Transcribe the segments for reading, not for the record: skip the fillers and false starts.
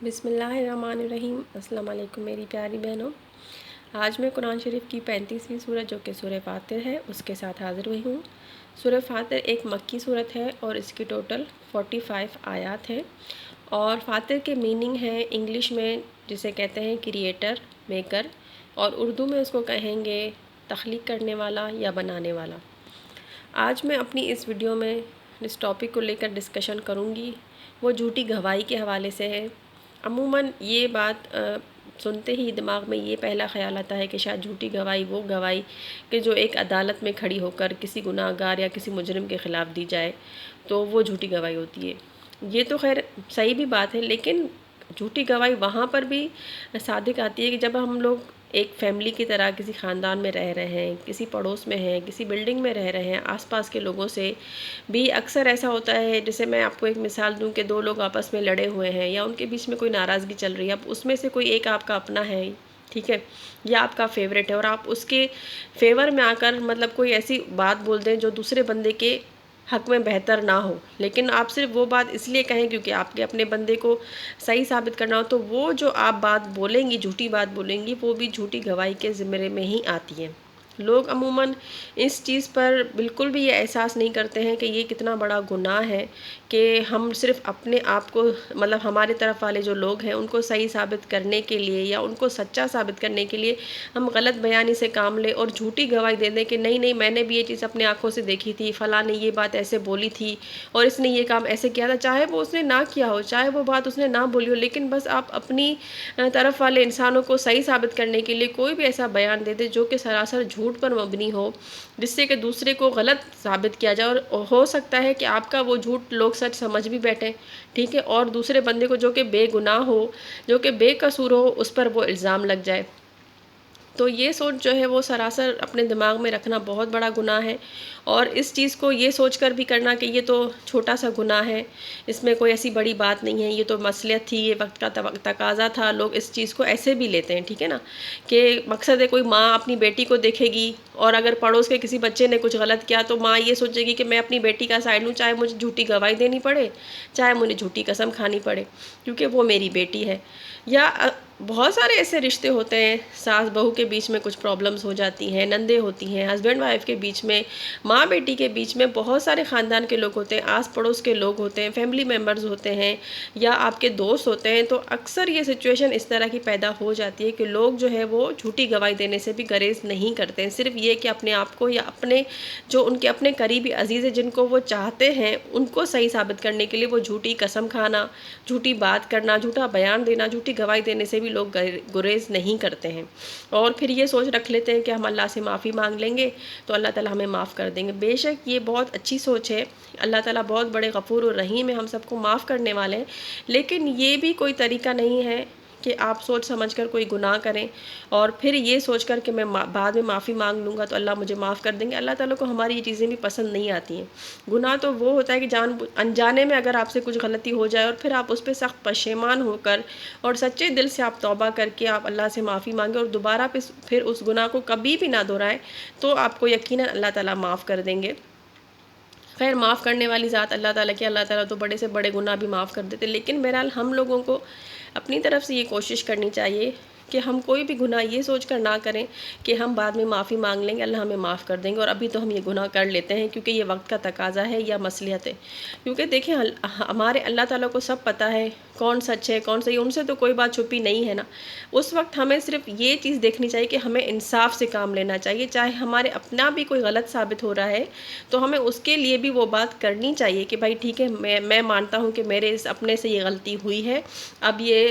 بسم اللہ الرحمن الرحیم۔ السلام علیکم میری پیاری بہنوں۔ آج میں قرآن شریف کی 35ویں سورت جو کہ سورہ فاطر ہے اس کے ساتھ حاضر ہوئی ہوں۔ سورہ فاطر ایک مکی سورت ہے اور اس کی ٹوٹل 45 آیات ہیں، اور فاطر کے میننگ ہے انگلش میں جسے کہتے ہیں کریٹر، میکر، اور اردو میں اس کو کہیں گے تخلیق کرنے والا یا بنانے والا۔ آج میں اپنی اس ویڈیو میں اس ٹاپک کو لے کر ڈسکشن کروں گی، وہ جھوٹی گواہی کے حوالے سے ہے۔ عموماً یہ بات سنتے ہی دماغ میں یہ پہلا خیال آتا ہے کہ شاید جھوٹی گواہی وہ گواہی کہ جو ایک عدالت میں کھڑی ہو کر کسی گناہ گار یا کسی مجرم کے خلاف دی جائے تو وہ جھوٹی گواہی ہوتی ہے۔ یہ تو خیر صحیح بھی بات ہے، لیکن جھوٹی گواہی وہاں پر بھی صادق آتی ہے کہ جب ہم لوگ ایک فیملی کی طرح کسی خاندان میں رہ رہے ہیں، کسی پڑوس میں ہیں، کسی بلڈنگ میں رہ رہے ہیں، آس پاس کے لوگوں سے بھی اکثر ایسا ہوتا ہے۔ جیسے میں آپ کو ایک مثال دوں کہ دو لوگ آپس میں لڑے ہوئے ہیں یا ان کے بیچ میں کوئی ناراضگی چل رہی ہے، اب اس میں سے کوئی ایک آپ کا اپنا ہے، ٹھیک ہے، یا آپ کا فیوریٹ ہے، اور آپ اس کے فیور میں آ کر کوئی ایسی بات بول دیں جو دوسرے بندے کے حق میں بہتر نہ ہو، لیکن آپ صرف وہ بات اس لیے کہیں کیونکہ آپ کے اپنے بندے کو صحیح ثابت کرنا ہو، تو وہ جو آپ بات بولیں گی، جھوٹی بات بولیں گی، وہ بھی جھوٹی گواہی کے زمرے میں ہی آتی ہے۔ لوگ عموماً اس چیز پر بالکل بھی یہ احساس نہیں کرتے ہیں کہ یہ کتنا بڑا گناہ ہے کہ ہم صرف اپنے آپ کو ہمارے طرف والے جو لوگ ہیں ان کو صحیح ثابت کرنے کے لیے یا ان کو سچا ثابت کرنے کے لیے ہم غلط بیانی سے کام لیں اور جھوٹی گواہی دے دیں کہ نہیں نہیں، میں نے بھی یہ چیز اپنے آنکھوں سے دیکھی تھی، فلاں نے یہ بات ایسے بولی تھی اور اس نے یہ کام ایسے کیا تھا، چاہے وہ اس نے نہ کیا ہو، چاہے وہ بات اس نے نہ بولی ہو، لیکن بس آپ اپنی طرف والے انسانوں کو صحیح ثابت کرنے کے لیے کوئی بھی ایسا بیان دے دے جو کہ سراسر جھوٹ پر مبنی ہو، جس سے کہ دوسرے کو غلط ثابت کیا جائے، اور ہو سکتا ہے کہ آپ کا وہ جھوٹ لوگ سچ سمجھ بھی بیٹھیں، ٹھیک ہے، اور دوسرے بندے کو جو کہ بے گناہ ہو، جو کہ بے قصور ہو، اس پر وہ الزام لگ جائے۔ تو یہ سوچ جو ہے وہ سراسر اپنے دماغ میں رکھنا بہت بڑا گناہ ہے، اور اس چیز کو یہ سوچ کر بھی کرنا کہ یہ تو چھوٹا سا گناہ ہے، اس میں کوئی ایسی بڑی بات نہیں ہے، یہ تو مصلحت تھی، یہ وقت کا تقاضا تھا، لوگ اس چیز کو ایسے بھی لیتے ہیں، ٹھیک ہے نا، کہ مقصد ہے کوئی ماں اپنی بیٹی کو دیکھے گی اور اگر پڑوس کے کسی بچے نے کچھ غلط کیا تو ماں یہ سوچے گی کہ میں اپنی بیٹی کا سائڈ لوں، چاہے مجھے جھوٹی گواہی دینی پڑے، چاہے مجھے جھوٹی قسم کھانی پڑے، کیونکہ وہ میری بیٹی ہے۔ یا بہت سارے ایسے رشتے ہوتے ہیں، ساس بہو کے بیچ میں کچھ پرابلمز ہو جاتی ہیں، نندیں ہوتی ہیں، ہسبینڈ وائف کے بیچ میں، ماں بیٹی کے بیچ میں، بہت سارے خاندان کے لوگ ہوتے ہیں، آس پڑوس کے لوگ ہوتے ہیں، فیملی ممبرز ہوتے ہیں، یا آپ کے دوست ہوتے ہیں، تو اکثر یہ سچویشن اس طرح کی پیدا ہو جاتی ہے کہ لوگ جو ہے وہ جھوٹی گواہی دینے سے بھی گریز نہیں کرتے ہیں، صرف یہ کہ اپنے آپ کو یا اپنے جو ان کے اپنے قریبی عزیز ہیں جن کو وہ چاہتے ہیں ان کو صحیح ثابت کرنے کے لیے وہ جھوٹی قسم کھانا، جھوٹی بات کرنا، جھوٹا بیان دینا، جھوٹی گواہی دینے سے بھی لوگ گریز نہیں کرتے ہیں، اور پھر یہ سوچ رکھ لیتے ہیں کہ ہم اللہ سے معافی مانگ لیں گے تو اللہ تعالیٰ ہمیں معاف کر دیں گے۔ بے شک یہ بہت اچھی سوچ ہے، اللہ تعالیٰ بہت بڑے غفور و رحیم ہے، ہم سب کو معاف کرنے والے ہیں، لیکن یہ بھی کوئی طریقہ نہیں ہے کہ آپ سوچ سمجھ کر کوئی گناہ کریں اور پھر یہ سوچ کر کہ میں بعد میں معافی مانگ لوں گا تو اللہ مجھے معاف کر دیں گے۔ اللہ تعالیٰ کو ہماری یہ چیزیں بھی پسند نہیں آتی ہیں۔ گناہ تو وہ ہوتا ہے کہ انجانے میں اگر آپ سے کچھ غلطی ہو جائے اور پھر آپ اس پہ سخت پشیمان ہو کر اور سچے دل سے آپ توبہ کر کے آپ اللہ سے معافی مانگیں اور دوبارہ پھر اس گناہ کو کبھی بھی نہ دہرائیں تو آپ کو یقیناً اللہ تعالیٰ معاف کر دیں گے۔ خیر معاف کرنے والی ذات اللہ تعالیٰ کی، اللہ تعالیٰ تو بڑے سے بڑے گناہ بھی معاف کر دیتے، لیکن بہرحال ہم لوگوں کو اپنی طرف سے یہ کوشش کرنی چاہیے کہ ہم کوئی بھی گناہ یہ سوچ کر نہ کریں کہ ہم بعد میں معافی مانگ لیں گے، اللہ ہمیں معاف کر دیں گے، اور ابھی تو ہم یہ گناہ کر لیتے ہیں کیونکہ یہ وقت کا تقاضا ہے یا مصلحت ہے۔ کیونکہ دیکھیں ہمارے اللہ تعالیٰ کو سب پتہ ہے کون سچ ہے کون صحیح، ان سے تو کوئی بات چھپی نہیں ہے نا۔ اس وقت ہمیں صرف یہ چیز دیکھنی چاہیے کہ ہمیں انصاف سے کام لینا چاہیے، چاہے ہمارے اپنا بھی کوئی غلط ثابت ہو رہا ہے تو ہمیں اس کے لیے بھی وہ بات کرنی چاہیے کہ بھائی ٹھیک ہے، میں مانتا ہوں کہ میرے اس اپنے سے یہ غلطی ہوئی ہے، اب یہ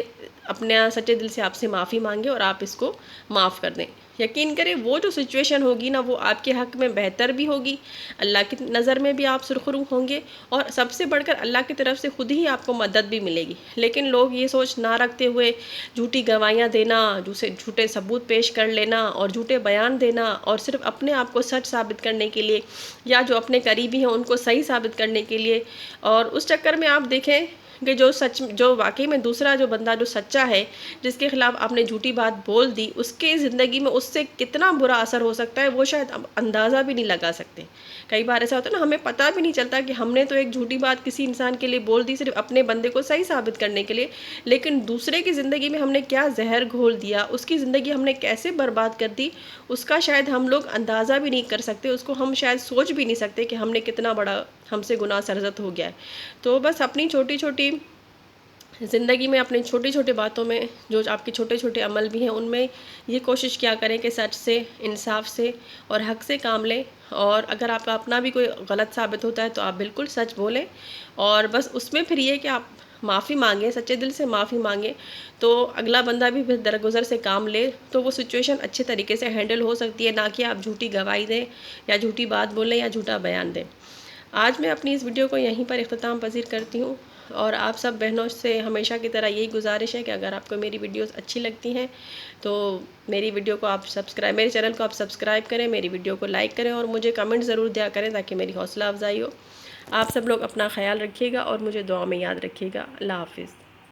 اپنے سچے دل سے آپ سے معافی مانگے اور آپ اس کو معاف کر دیں۔ یقین کریں وہ جو سچویشن ہوگی نا وہ آپ کے حق میں بہتر بھی ہوگی، اللہ کی نظر میں بھی آپ سرخرو ہوں گے، اور سب سے بڑھ کر اللہ کی طرف سے خود ہی آپ کو مدد بھی ملے گی۔ لیکن لوگ یہ سوچ نہ رکھتے ہوئے جھوٹی گواہیاں دینا، جھوٹے ثبوت پیش کر لینا اور جھوٹے بیان دینا، اور صرف اپنے آپ کو سچ ثابت کرنے کے لیے یا جو اپنے قریبی ہیں ان کو صحیح ثابت کرنے کے لیے، اور اس چکر میں آپ دیکھیں کہ جو واقعی میں دوسرا جو بندہ جو سچا ہے، جس کے خلاف آپ نے جھوٹی بات بول دی، اس کے زندگی میں اس سے کتنا برا اثر ہو سکتا ہے وہ شاید اندازہ بھی نہیں لگا سکتے۔ کئی بار ایسا ہوتا ہے نا، ہمیں پتہ بھی نہیں چلتا کہ ہم نے تو ایک جھوٹی بات کسی انسان کے لیے بول دی صرف اپنے بندے کو صحیح ثابت کرنے کے لیے، لیکن دوسرے کی زندگی میں ہم نے کیا زہر گھول دیا، اس کی زندگی ہم نے کیسے برباد کر دی، اس کا شاید ہم لوگ اندازہ بھی نہیں کر سکتے، اس کو ہم شاید سوچ بھی نہیں سکتے کہ ہم نے کتنا بڑا ہم سے گناہ سرزد ہو گیا ہے۔ تو بس اپنی چھوٹی چھوٹی زندگی میں، اپنی چھوٹی چھوٹی باتوں میں، جو آپ کے چھوٹے چھوٹے عمل بھی ہیں، ان میں یہ کوشش کیا کریں کہ سچ سے، انصاف سے اور حق سے کام لیں، اور اگر آپ کا اپنا بھی کوئی غلط ثابت ہوتا ہے تو آپ بالکل سچ بولیں، اور بس اس میں پھر یہ کہ آپ معافی مانگیں، سچے دل سے معافی مانگیں، تو اگلا بندہ بھی پھر درگزر سے کام لے تو وہ سچویشن اچھے طریقے سے ہینڈل ہو سکتی ہے، نہ کہ آپ جھوٹی گواہی دیں یا جھوٹی بات بولیں یا جھوٹا بیان دیں۔ آج میں اپنی اس ویڈیو کو یہیں پر اختتام پذیر کرتی ہوں، اور آپ سب بہنوں سے ہمیشہ کی طرح یہی گزارش ہے کہ اگر آپ کو میری ویڈیوز اچھی لگتی ہیں تو میری ویڈیو کو آپ میرے چینل کو آپ سبسکرائب کریں، میری ویڈیو کو لائک کریں، اور مجھے کمنٹ ضرور دیا کریں تاکہ میری حوصلہ افزائی ہو۔ آپ سب لوگ اپنا خیال رکھیے گا اور مجھے دعا میں یاد رکھیے گا۔ اللہ حافظ۔